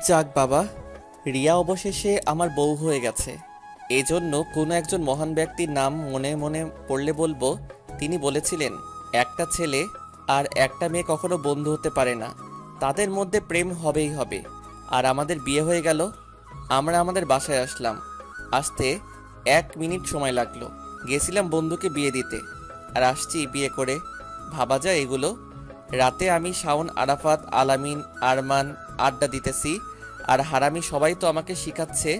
যাক বাবা, রিয়া অবশেষে আমার বউ হয়ে গেছে। এজন্য কোনো একজন মহান ব্যক্তির নাম মনে মনে পড়লে বলবো, তিনি বলেছিলেন, একটা ছেলে আর একটা মেয়ে কখনো বন্ধু হতে পারে না, তাদের মধ্যে প্রেম হবেই হবে। আর আমাদের বিয়ে হয়ে গেল। আমরা আমাদের বাসায় আসলাম। আসতে 1 মিনিট সময় লাগলো। গেছিলাম বন্ধুকে বিয়ে দিতে, আর আসছি বিয়ে করে। ভাবা যায় এগুলো? রাতে আমি, শাওন, আরাফাত, আলামিন, আরমান আড্ডা দিতেছি, আর হারামি সবাই তো আমাকে শিখাচ্ছে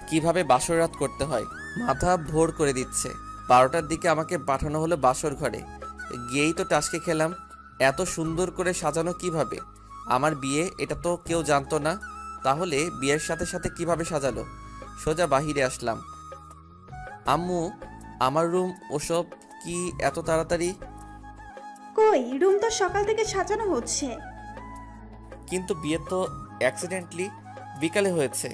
কিভাবে বাসর রাত করতে হয়। মাথা ভোর করে দিচ্ছে। 12টার দিকে আমাকে পাঠানো হলো বাসর ঘরে। গিয়েই তো টাসকে খেলাম। এত সুন্দর করে সাজানো কিভাবে? আমার বিয়ে, এটা তো কেউ জানতো না। তাহলে বিয়ের সাথে সাথে কিভাবে সাজালো? সোজা বাহিরে আসলাম। আম্মু, আমার রুম ওসব কি এত তাড়াতাড়ি? কই, রুম তো সকাল থেকে সাজানো হচ্ছে। কিন্তু বিয়ে তো অ্যাক্সিডেন্টলি বিকালে হয়েছে।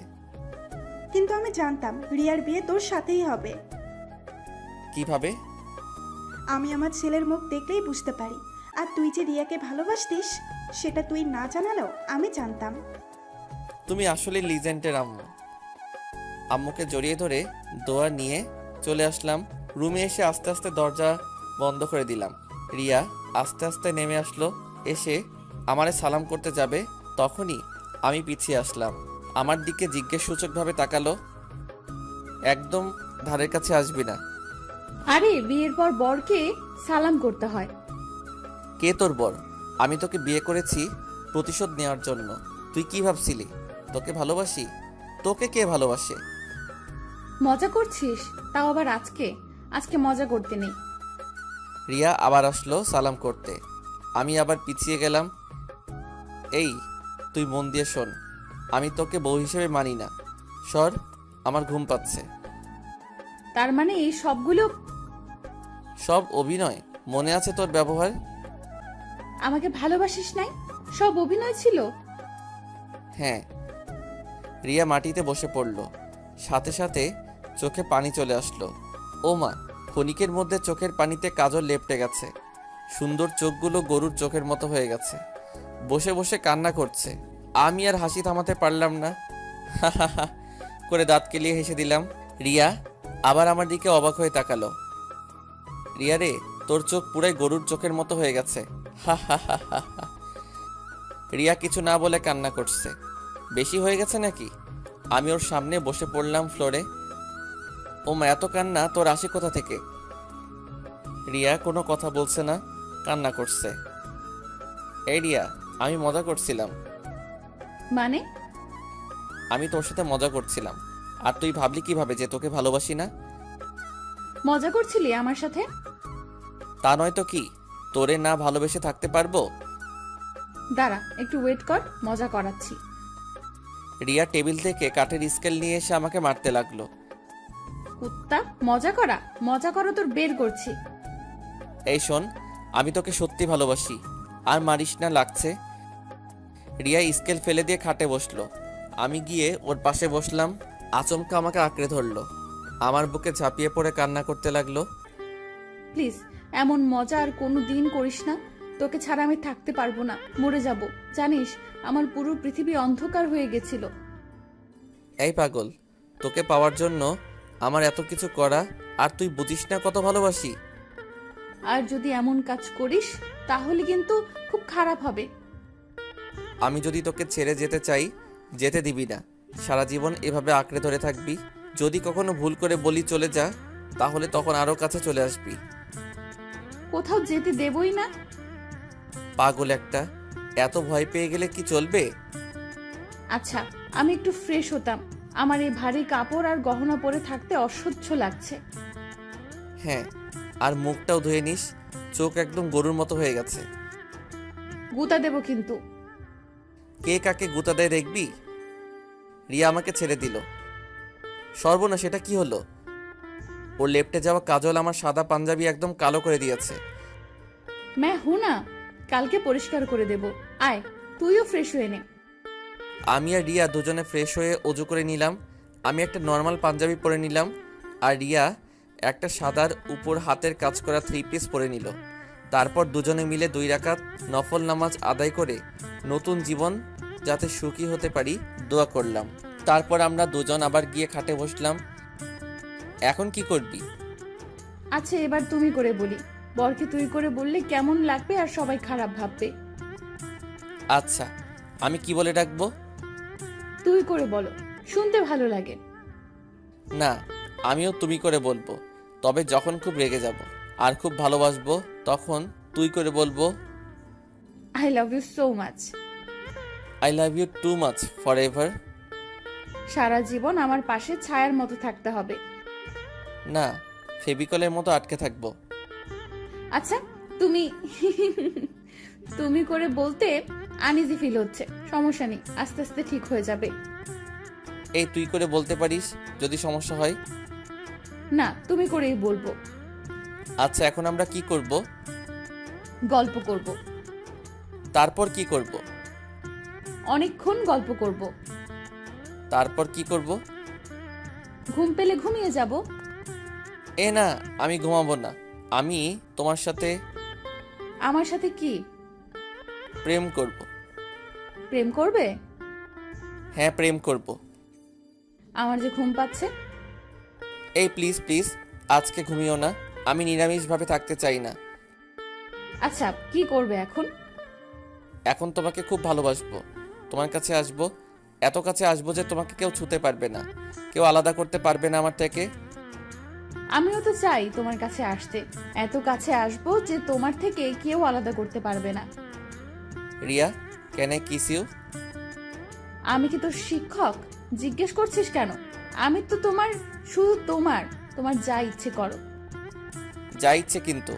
কিন্তু আমি জানতাম রিয়ার বিয়ে তোর সাথেই হবে। কিভাবে? আমি আমার ছেলের মুখ দেখলেই বুঝতে পারি। আর তুই যে রিয়াকে ভালোবাসতিস, সেটা তুই না জানালেও আমি জানতাম। তুমি আসলে লিজেন্ডের আম্মু। আম্মুকে জড়িয়ে ধরে দোয়া নিয়ে চলে আসলাম। রুমে এসে আস্তে আস্তে দরজা বন্ধ করে দিলাম। রিয়া আস্তে আস্তে নেমে আসলো। এসে আমারে সালাম করতে যাবে, তখনই আমি পিছিয়ে আসলাম। আমার দিকে জিজ্ঞেসসূচকভাবে তাকালো। একদম ধারের কাছে আসবি না। আরে বিয়ের পর বরকে সালাম করতে হয়। কে তোর বর? আমি তোকে বিয়ে করেছি প্রতিশোধ নেওয়ার জন্য। তুই কি ভাবছিলি তোকে ভালোবাসি? তোকে কে ভালোবাসে? মজা করছিস? তাও আবার আজকে? আজকে মজা করতে নেই। রিয়া আবার আসলো সালাম করতে। আমি আবার পিছিয়ে গেলাম। এই, তুই মন দিয়ে শোন, আমি তোকে বউ হিসেবে মানি না। সর, আমার ঘুম পাচ্ছে। তার মানে এই সবগুলো সব অভিনয়। মনে আছে তোর ব্যবহার? আমাকে ভালোবাসিস নাই? সব অভিনয় ছিল? হ্যাঁ। রিয়া মাটিতে বসে পড়ল। সাথে সাথে চোখে পানি চলে আসলো। ও মা! ক্ষণিকের মধ্যে চোখের পানিতে কাজল লেপটে গেছে। সুন্দর চোখগুলো গরুর চোখের মতো হয়ে গেছে। বসে বসে কান্না করছে। আমি আর হাসি থামাতে পারলাম না। হা হা হা করে দাঁত কেলিয়ে হেসে দিলাম। রিয়া আবার আমার দিকে অবাক হয়ে তাকালো। রিয়া রে, তোর চোখ পুরাই গরুর চোখের মতো হয়ে গেছে। হা হা হা হা হা। রিয়া কিছু না বলে কান্না করছে। বেশি হয়ে গেছে নাকি? আমি ওর সামনে বসে পড়লাম ফ্লোরে। ও মা, এত কান্না তোর আসে কোথা থেকে? রিয়া কোনো কথা বলছে না, কান্না করছে। এই রিয়া, আমি মজা করছিলাম। মানে? আমি তোর সাথে মজা করছিলাম। আর তুই ভাবলি কিভাবে যে তোকে ভালোবাসি না? মজা করছিলি আমার সাথে? তা নয় তো কি, তোরে না ভালোবেসে থাকতে পারবো? দাঁড়া, একটু ওয়েট কর, মজা করাচ্ছি। রিয়া টেবিল থেকে কাঠের স্কেল নিয়ে এসে আমাকে মারতে লাগলো। কুত্তা, মজা করা? মজা করা তোর বের করছি। এই শোন, আমি তোকে সত্যি ভালোবাসি। আর মারিস না, লাগছে। রিয়া স্কেল ফেলে দিয়ে খাটে বসলো। আমি গিয়ে ওর পাশে বসলাম। আচমকা আমাকে আঁকড়ে ধরলো। আমার বুকে ঝাঁপিয়ে পড়ে কান্না করতে লাগলো। প্লিজ, এমন মজা আর কোনো দিন করিস না। তোকে ছাড়া আমি থাকতে পারবো না, মরে যাব। জানিস, আমার পুরো পৃথিবী অন্ধকার হয়ে গেছিল। এই পাগল, তোকে পাওয়ার জন্য আমার এত কিছু করা, আর তুই বুঝিস না কত ভালোবাসি? আর যদি এমন কাজ করিস তাহলে কিন্তু খুব খারাপ হবে। আমি যদি তোকে ছেড়ে যেতে চাই, যেতে দিবি না। সারা জীবন এভাবে আঁকড়ে ধরে থাকবি। যদি কখনো ভুল করে বলি চলে যা, তাহলে তখন আরো কাছে চলে আসবি। কোথাও যেতে দেবই না। পাগল একটা, এত ভয় পেয়ে গেলে কি চলবে? আচ্ছা, আমি একটু ফ্রেশ হতাম। আমার এই ভারী কাপড় আর গহনা পরে থাকতে অসহ্য লাগছে। হ্যাঁ, আর মুখটাও ধুয়ে নিস। চোখ একদম গরুর মতো হয়ে গেছে। গুতা দেব কিন্তু। কে কাকে গুঁতা দেয় দেখবি। রিয়া আমাকে ছেড়ে দিল। সর্বনাশ, সেটা কি হলো? ওর লেপ্টে যাওয়া কাজল আমার সাদা পাঞ্জাবি একদম কালো করে দিয়েছে। না, কালকে পরিষ্কার করে দেব। আয়, তুইও ফ্রেশ হয়ে নে। আমি আর রিয়া দুজনে ফ্রেশ হয়ে অজু করে নিলাম। আমি একটা নর্মাল পাঞ্জাবি পরে নিলাম, আর রিয়া একটা সাদার উপর হাতের কাজ করা 3 পিস পরে নিল। তারপর দুজনে মিলে 2 রাকাত নফল নামাজ আদায় করে নতুন জীবন যাতে সুখী হতে পারি দোয়া করলাম। তারপর আমরা দুজন আবার গিয়ে খাটে বসলাম। এখন কি করবি? আচ্ছা এবার তুমি করে বলি। বরকে তুই করে বললে কেমন লাগবে আর সবাই খারাপ ভাববে। আচ্ছা, আমি কি বলে ডাকবো? তুই করে বলো, শুনতে ভালো লাগে। না, আমিও তুমি করে বলবো, তবে যখন খুব রেগে যাব আর খুব ভালোবাসবো তখন তুই করে বলবো। I love you so much. I love you too much forever. সারা জীবন আমার পাশে ছায়ার মতো থাকতে হবে। না, ফেবিকলের মতো আটকে থাকবো। আচ্ছা তুমি তুমি করে বলতে আনইজি ফিল হচ্ছে, সমস্যা নেই, আস্তে আস্তে ঠিক হয়ে যাবে। এই তুই করে বলতে পারিস যদি সমস্যা হয়। না, তুমি করেই বলবো। আচ্ছা, এখন আমরা কি করব? গল্প করব, তারপর কি করব? অনেকক্ষণ গল্প করব। তারপর কি করব? ঘুম পেলে ঘুমিয়ে যাব। এ না, আমি ঘুমাবো না। আমি তোমার সাথে আমার সাথে কি প্রেম করব। প্রেম করবে? হ্যাঁ, প্রেম করব। আমার যে ঘুম পাচ্ছে। এই প্লিজ প্লিজ, আজকে ঘুমিও না। আমি নিরামিষভাবে থাকতে চাই না। আচ্ছা কি করবে এখন? এখন তোমাকে খুব ভালোবাসবো। তোমার কাছে আসবো, এত কাছে আসবো যে তোমাকে কেউ ছুতে পারবে না, কেউ আলাদা করতে পারবে না আমার থেকে। আমিও তো চাই তোমার কাছে আসতে, এত কাছে আসবো যে তোমার থেকে কেউ আলাদা করতে পারবে না। Riya, can I kiss you? আমি কি তোর শিক্ষক? জিজ্ঞেস করছিস কেন? আমি তো তোমার, শুধু তোমার, তোমার যা ইচ্ছে করো। যা ইচ্ছে কিন্তু।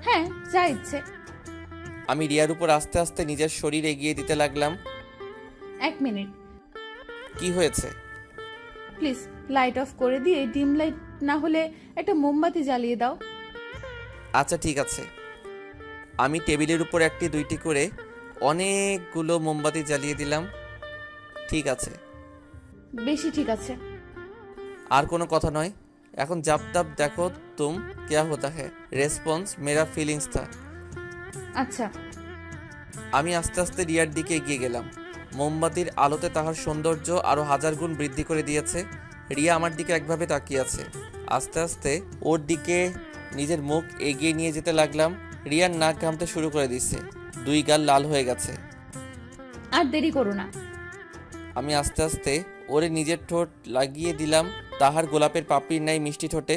হ্যাঁ, যা ইচ্ছে। আমি রিয়ার উপর আস্তে আস্তে নিজের শরীর এগিয়ে দিতে লাগলাম। 1 মিনিট কি হয়েছে? প্লিজ, লাইট অফ করে দিয়ে ডিম লাইট না হলে একটা মোমবাতি জ্বালিয়ে দাও। আচ্ছা ঠিক আছে। আমি টেবিলের উপর একটি দুইটি করে অনেকগুলো মোমবাতি জ্বালিয়ে দিলাম। ঠিক আছে। বেশি ঠিক আছে। আর কোনো কথা নয়, এখন জাপ তাপ দেখো তুম क्या होता है। রেসপন্স মেরা ফিলিংস থা। আচ্ছা। আমি আস্তে আস্তে রিয়ার দিকে এগিয়ে গেলাম। মোমবাতির আলোতে তাহার সৌন্দর্য আরো 1000 গুণ বৃদ্ধি করে দিয়েছে। রিয়া আমার দিকে একভাবে তাকিয়ে আছে। আস্তে আস্তে ওর দিকে নিজের মুখ এগিয়ে নিয়ে যেতে লাগলাম। রিয়ার নাক ঘামতে শুরু করে দিচ্ছে, 2 গাল লাল হয়ে গেছে। আর দেরি করো না। আমি আস্তে আস্তে ওরে নিজের ঠোঁট লাগিয়ে দিলাম তাহার গোলাপের পাপড়ির ন্যায় মিষ্টি ঠোঁটে।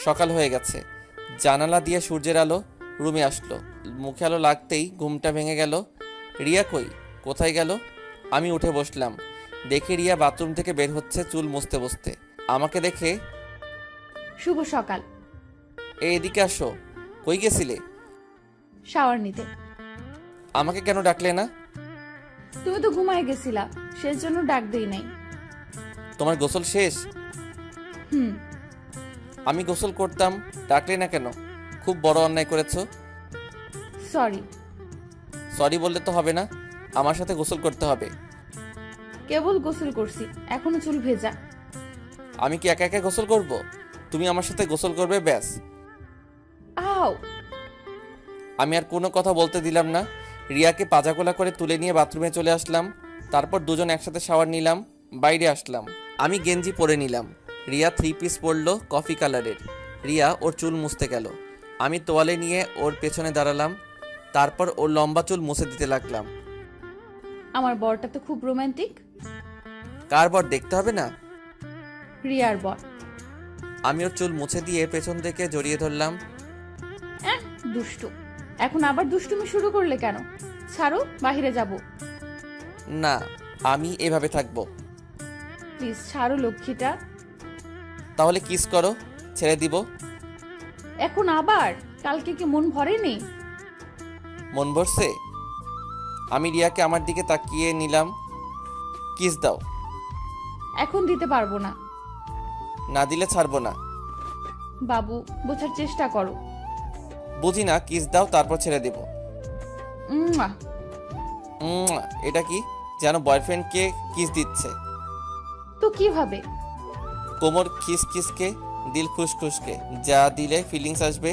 সকাল হয়ে গেছে। জানালা দিয়ে সূর্যের আলো রুমে আসলো। মুখে আলো লাগতেই ঘুমটা ভেঙে গেল। রিয়া কই, কোথায় গেল? আমি উঠে বসলাম। দেখে রিয়া বাথরুম থেকে বের হচ্ছে চুল মুছতে বসতে। আমাকে দেখে, শুভ সকাল। এদিকে আসো। কই গেছিলে? শাওয়ার নিতে। আমাকে কেন ডাকলে না? তুমি তো ঘুমায় গেছিলা, সেজন্য ডাক দেই নাই। তোমার গোসল শেষ? হুম। আমি গোসল করতাম, ডাকলে না কেন? খুব বড় অন্যায় করেছো। সরি। সরি বললে তো হবে না, আমার সাথে গোসল করতে হবে। কেবল গোসল করছি, এখনো চুল ভেজা। আমি কি একা একা গোসল করব? তুমি আমার সাথে গোসল করবে ব্যাস। আও। আমি আর কোনো কথা বলতে দিলাম না। রিয়াকে পাজাকোলা করে তুলে নিয়ে বাথরুমে চলে আসলাম। তারপর দুজন একসাথে শাওয়ার নিলাম, বাইরে আসলাম। আমি গেঞ্জি পরে নিলাম। রিয়া 3 পিস পরলো কফি কালারের। রিয়া ওর চুল মুছতে গেল। আমি তোয়ালে নিয়ে ওর পেছনে দাঁড়ালাম। তারপর ওর লম্বা চুল মুছে দিতে লাগলাম। আমার বরটা তো খুব রোমান্টিক। কার বর দেখতে হবে না? রিয়ার বর। আমি ওর চুল মুছে দিয়ে পেছন থেকে জড়িয়ে ধরলাম। দুষ্টু। এখন আবার দুষ্টুমি শুরু করলে কেন? ছাড়ো, বাইরে যাব। না, আমি এভাবে থাকবো। প্লিজ ছাড়ো লক্ষ্মীটা। তাহলে কিস করো, ছেড়ে দিব। এখন আবার? কালকে কি মন ভরেনি? মন ভরছে। আমি রিয়াকে আমার দিকে তাকিয়ে নিলাম। কিস দাও। এখন দিতে পারবো না। না দিলে ছাড়বো না। বাবু, বোঝার চেষ্টা করো। বুঝি না, কিস দাও তারপর ছেড়ে দেব। উম্মুয়া। এটা কি যেন বয়ফ্রেন্ডকে কিস দিচ্ছে। তো কিভাবে? কোমর খিস খিসকে, দিল খুশ খুশকে, যা দিলে ফিলিংস আসবে।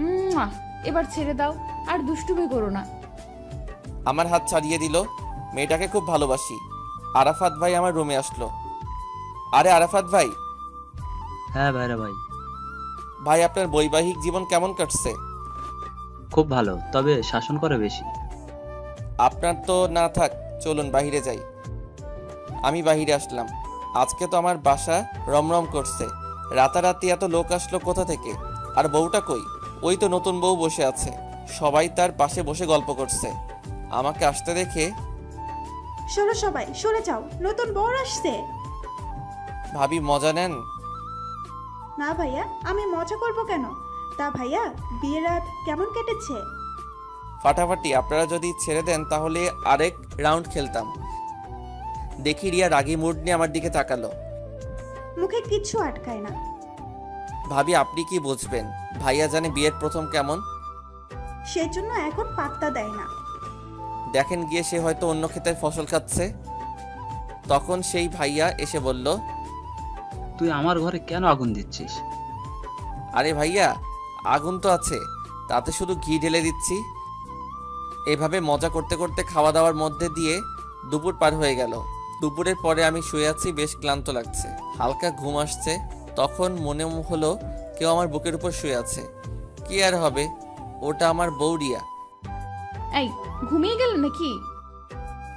উম্মুয়া। এবার ছেড়ে দাও, আর দুষ্টুমি করো না। আমার হাত ছাড়িয়ে দিল। মেয়েটাকে খুব ভালোবাসি। আরাফাত ভাই আমার রুমে আসলো। আরে আরাফাত ভাই, হ্যাঁ ভাইরা ভাই। ভাই আপনার বৈবাহিক জীবন কেমন কাটছে? খুব ভালো, তবে শাসন করে বেশি। আপনার তো না থাক, চলুন বাইরে যাই। আমি বাইরে আসলাম। আজকে তো আমার বাসা রমরম করছে। রাতারাতি এত লোক আসলো কোথা থেকে? আর বউটা কই? ওই তো নতুন বউ বসে আছে। সবাই তার পাশে বসে গল্প করছে। আমাকে আসতে দেখে সরো সবাই, সরে যাও, নতুন বর আসছে। ভাবি মজা নেন। না ভাইয়া, আমি মজা করব কেন? তা ভাইয়া, বিয়ের রাত কেমন কেটেছে? ফাটাফাটি। আপনারা যদি ছেড়ে দেন তাহলে আরেক রাউন্ড খেলতাম। দেখি রিয়া রাগী মুড নিয়ে আমার দিকে তাকালো। মুখে কিচ্ছু আটকায় না। ভাবি আপনি কি বুঝবেন? ভাইয়া জানে বিয়ের প্রথম কেমন। সেই জন্য এখন পাত্তা দেয় না। দেখেন গিয়ে সে হয়তো অন্য ক্ষেতের ফসল খাচ্ছে। তখন সেই ভাইয়া এসে বলল, তুই আমার ঘরে কেন আগুন দিচ্ছিস? আরে ভাইয়া, আগুন তো আছে, তাতে শুধু ঘি ঢেলে দিচ্ছি। এভাবে মজা করতে করতে খাওয়া দাওয়ার মধ্যে দিয়ে দুপুর পার হয়ে গেল। দুপুরের পরে আমি শুয়ে আছি, বেশ ক্লান্ত লাগছে, হালকা ঘুম আসছে। তখন মনে হলো কেউ আমার বুকের উপর শুয়ে আছে। কি আর হবে, ওটা আমার বউ রিয়া। এই, ঘুমিয়ে গেল নাকি?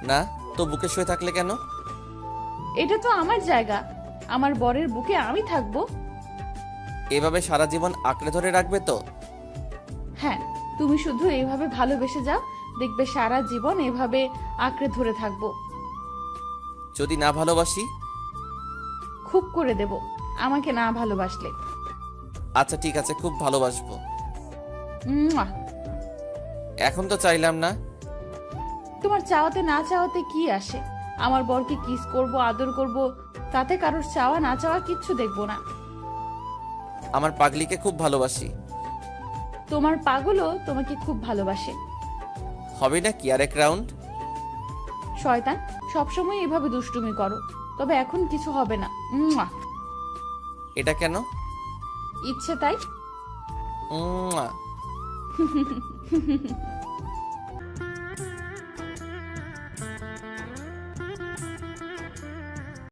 না তো বুকে শুয়ে থাকলে কেন? এটা তো আমার জায়গা, আমার বরের বুকে আমি থাকবো। এভাবে সারা জীবন আঁকড়ে ধরে রাখবে তো? হ্যাঁ, তুমি শুধু এইভাবে ভালোবেসে যাও, দেখবে সারা জীবন এভাবে আঁকড়ে ধরে থাকবো। যদি না ভালোবাসি? খুব করে দেব আমাকে না ভালোবাসলে। আচ্ছা ঠিক আছে, খুব ভালোবাসবো। মুয়া। এখন তো চাইলাম না। তোমার চাওয়াতে না চাওয়াতে কি আসে? আমার বরকে কিস করব, আদর করব, তাতে কারোর চাওয়া না চাওয়া কিচ্ছু দেখবো না। আমার পাগলিকে খুব ভালোবাসি। তোমার পাগলও তোমাকে খুব ভালোবাসে। হবে না কি আরেক রাউন্ড? শয়তান, সবসময় এভাবে দুষ্টুমি করো, তবে এখন কিছু হবে না। মুয়া। এটা কেন? ইচ্ছে তাই। উম্মুয়া।